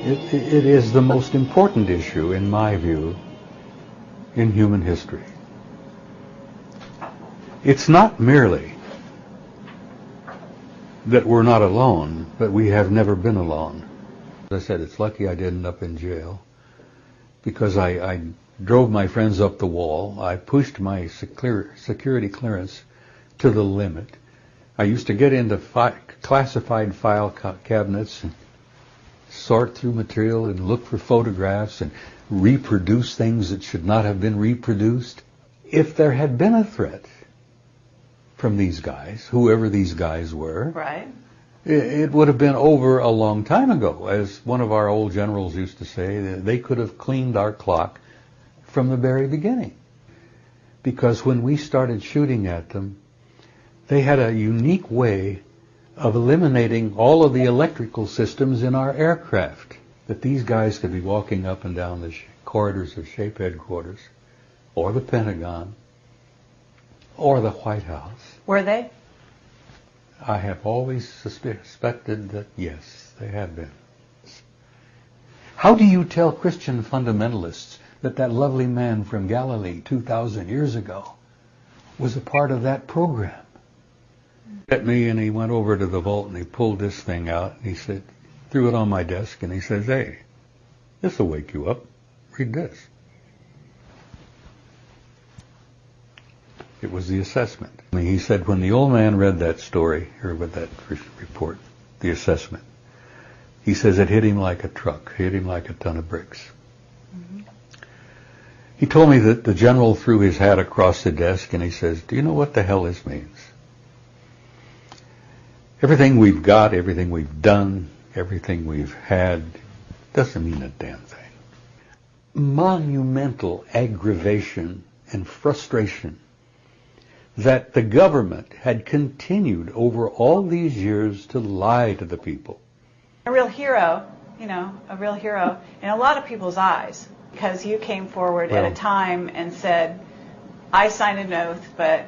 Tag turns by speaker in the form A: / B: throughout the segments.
A: It is the most important issue, in my view, in human history. It's not merely that we're not alone, but we have never been alone. As I said, it's lucky I didn't end up in jail, because I drove my friends up the wall. I pushed my security clearance to the limit. I used to get into classified file cabinets and sort through material and look for photographs and reproduce things that should not have been reproduced. If there had been a threat from these guys, whoever these guys were,
B: right,
A: it would have been over a long time ago. As one of our old generals used to say, they could have cleaned our clock from the very beginning. Because when we started shooting at them, they had a unique way of eliminating all of the electrical systems in our aircraft, that these guys could be walking up and down the corridors of Shape Headquarters, or the Pentagon, or the White House.
B: Were they?
A: I have always suspected that, yes, they have been. How do you tell Christian fundamentalists that that lovely man from Galilee 2,000 years ago was a part of that program? At me, and he went over to the vault and he pulled this thing out and he said, threw it on my desk, and he says, "Hey, this will wake you up. Read this." It was the assessment. I mean, he said when the old man read that story, or with that report, the assessment, he says it hit him like a truck, hit him like a ton of bricks. Mm-hmm. He told me that the general threw his hat across the desk and he says, "Do you know what the hell this means? Everything we've got, everything we've done, everything we've had doesn't mean a damn thing." Monumental aggravation and frustration that the government had continued over all these years to lie to the people.
B: A real hero, a real hero in a lot of people's eyes, because you came forward at a time and said, "I signed an oath, but,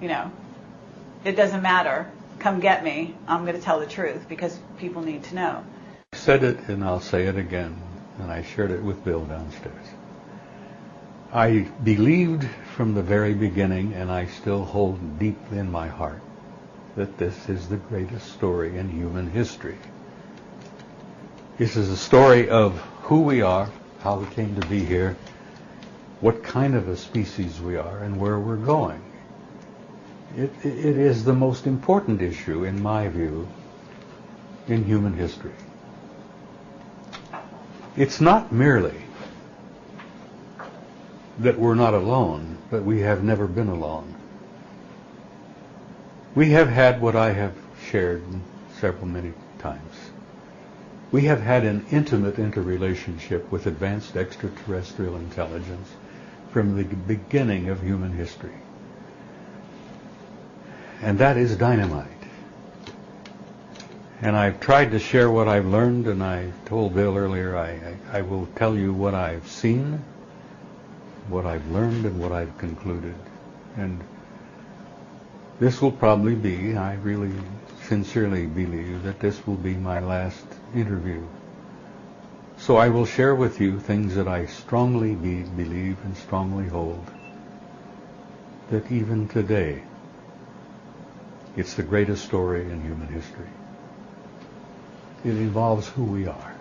B: it doesn't matter. Come get me. I'm going to tell the truth because people need to know."
A: I said it, and I'll say it again, and I shared it with Bill downstairs. I believed from the very beginning, and I still hold deep in my heart, that this is the greatest story in human history. This is a story of who we are, how we came to be here, what kind of a species we are, and where we're going. It is the most important issue, in my view, in human history. It's not merely that we're not alone, but we have never been alone. We have had what I have shared many times. We have had an intimate interrelationship with advanced extraterrestrial intelligence from the beginning of human history. And that is dynamite. And I've tried to share what I've learned, and I told Bill earlier, I will tell you what I've seen, what I've learned, and what I've concluded. And this will probably be, I really sincerely believe, that this will be my last interview. So I will share with you things that I strongly believe and strongly hold, that even today, it's the greatest story in human history. It involves who we are.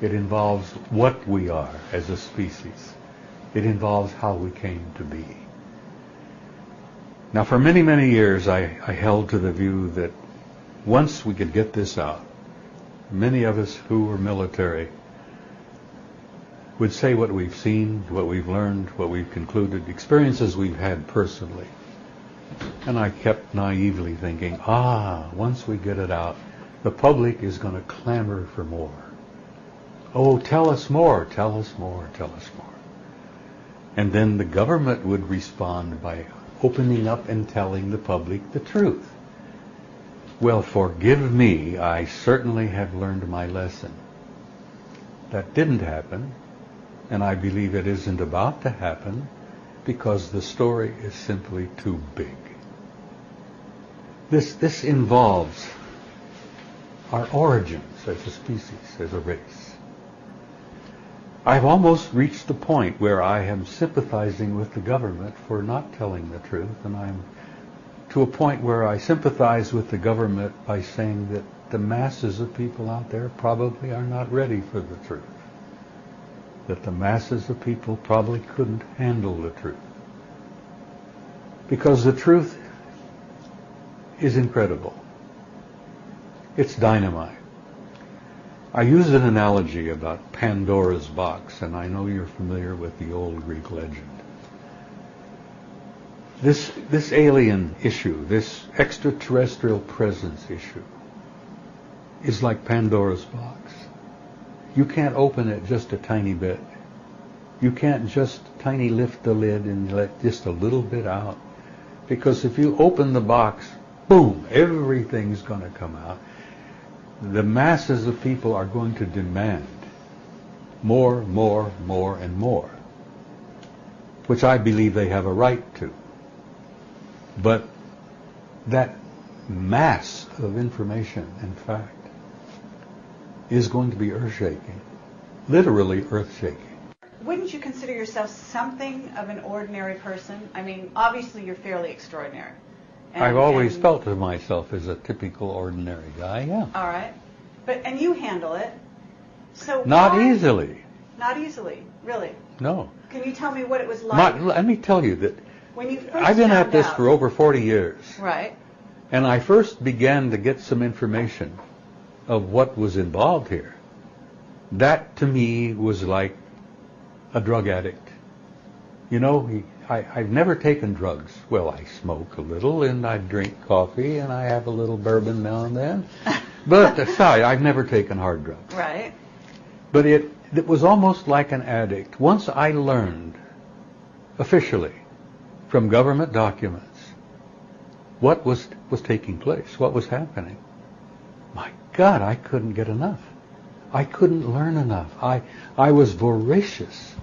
A: It involves what we are as a species. It involves how we came to be. Now, for many, many years, I held to the view that once we could get this out, many of us who were military would say what we've seen, what we've learned, what we've concluded, experiences we've had personally. And I kept naively thinking, once we get it out, the public is going to clamor for more. Oh, tell us more, tell us more, tell us more. And then the government would respond by opening up and telling the public the truth. Well, forgive me, I certainly have learned my lesson. That didn't happen, and I believe it isn't about to happen, because the story is simply too big. This involves our origins as a species, as a race. I've almost reached the point where I am sympathizing with the government for not telling the truth, and I'm to a point where I sympathize with the government by saying that the masses of people out there probably are not ready for the truth. That the masses of people probably couldn't handle the truth. Because the truth is incredible. It's dynamite. I use an analogy about Pandora's box, and I know you're familiar with the old Greek legend. This alien issue, this extraterrestrial presence issue, is like Pandora's box. You can't open it just a tiny bit. You can't just tiny lift the lid and let just a little bit out. Because if you open the box, boom, everything's going to come out. The masses of people are going to demand more, more, more, and more, which I believe they have a right to. But that mass of information, in fact, is going to be earth-shaking, literally earth-shaking.
B: Wouldn't you consider yourself something of an ordinary person? I mean, obviously you're fairly extraordinary.
A: I've always felt of myself as a typical ordinary guy, yeah.
B: All right. And you handle it. So
A: not easily.
B: Not easily, really?
A: No.
B: Can you tell me what it was like?
A: Let me tell you that
B: when you first
A: I've been at this for over 40 years.
B: Right.
A: And I first began to get some information of what was involved here. That, to me, was like a drug addict. You know, I've never taken drugs. Well, I smoke a little, and I drink coffee, and I have a little bourbon now and then. But aside, I've never taken hard drugs.
B: Right.
A: But it was almost like an addict. Once I learned, officially, from government documents, what was taking place, what was happening, my God, I couldn't get enough. I couldn't learn enough. I was voracious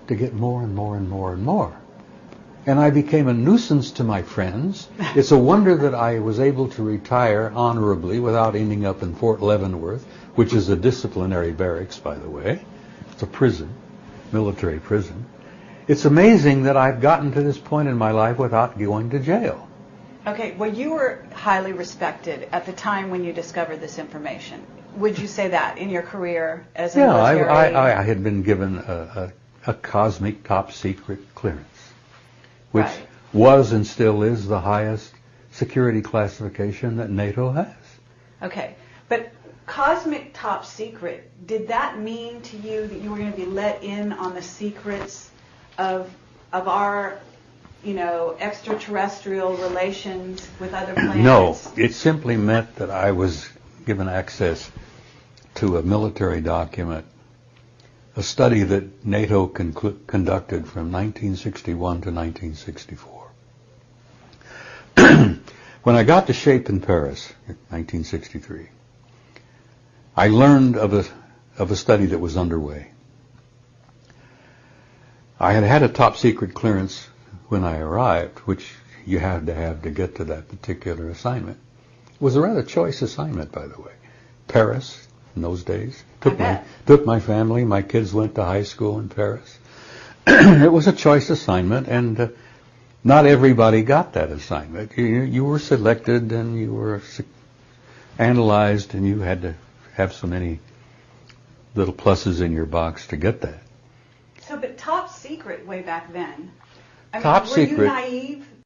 A: to get more and more and more and more. And I became a nuisance to my friends. It's a wonder that I was able to retire honorably without ending up in Fort Leavenworth, which is a disciplinary barracks, by the way. It's a prison, military prison. It's amazing that I've gotten to this point in my life without going to jail.
B: Okay, well, you were highly respected at the time when you discovered this information. Would you say that in your career as a military?
A: Yeah, I had been given a cosmic top secret clearance, which was and still is the highest security classification that NATO has. Okay,
B: but cosmic top secret, did that mean to you that you were going to be let in on the secrets of our, extraterrestrial relations with other planets?
A: No, it simply meant that I was given access to a military document, a study that NATO conducted from 1961 to 1964. When I got to shape in Paris in 1963, I learned of a study that was underway. I had had a top secret clearance when I arrived, which you had to have to get to that particular assignment. It was a rather choice assignment, by the way. Paris, in those days. Took my family. My kids went to high school in Paris. It was a choice assignment, and not everybody got that assignment. You were selected, and you were analyzed, and you had to have so many little pluses in your box to get that.
B: So, but top secret way back then.
A: Top secret.
B: Were you naive